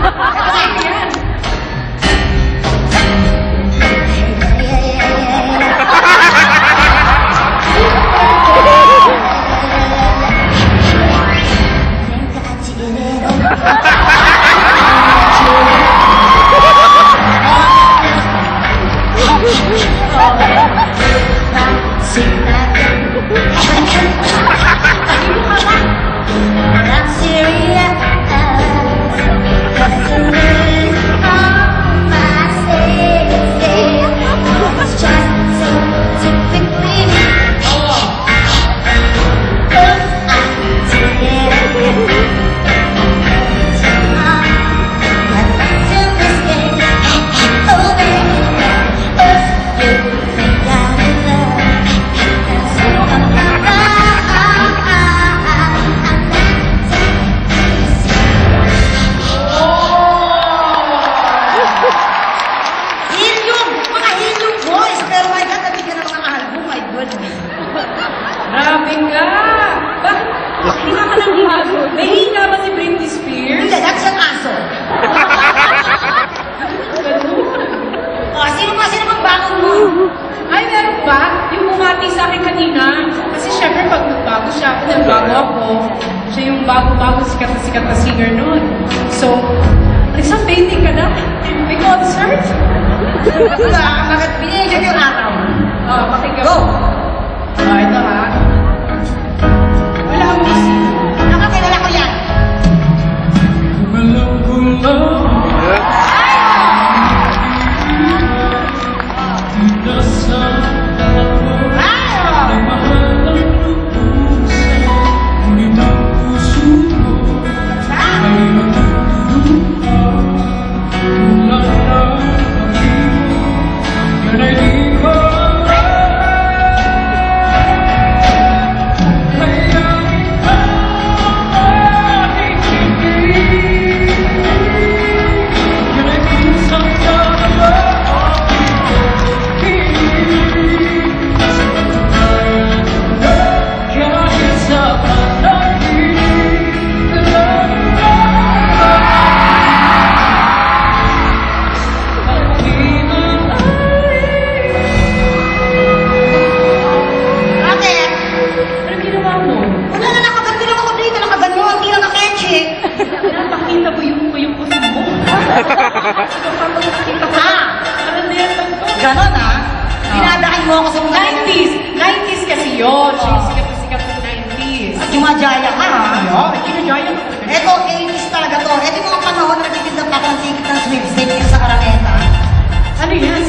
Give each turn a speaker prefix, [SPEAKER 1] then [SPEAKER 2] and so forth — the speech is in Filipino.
[SPEAKER 1] Yan. Grabe ka! Bakit? Hina ka ng hinago. May hina ba si Britney Spears?
[SPEAKER 2] Hindi, that's an aso. Oh, sino bang bago mo?
[SPEAKER 1] Ay, meron ba? Yung bumati sa akin kanina. Kasi syempre, pag nagbago siya, nagbago ako. Siya yung bago-bago sikat na singer noon. So, isang painting ka na? May concert?
[SPEAKER 2] Bakit binigyan yung araw?
[SPEAKER 1] Pakinggan.
[SPEAKER 2] Go!
[SPEAKER 1] Ito ha. Wala akong isip.
[SPEAKER 2] Nakakilala ko yan. Ganon ah? Dinadakin mo ako sa mga
[SPEAKER 1] 90s! 90s kasi yun. Siya yung sikat ng 90s.
[SPEAKER 2] At Jaya ka ha?
[SPEAKER 1] Kinajaya ka.
[SPEAKER 2] Ito, 80s talaga to. Ito yung mga panahon na nagtitinda pa ng ticket ng sweepstakes sa Araneta.
[SPEAKER 1] Ano yan?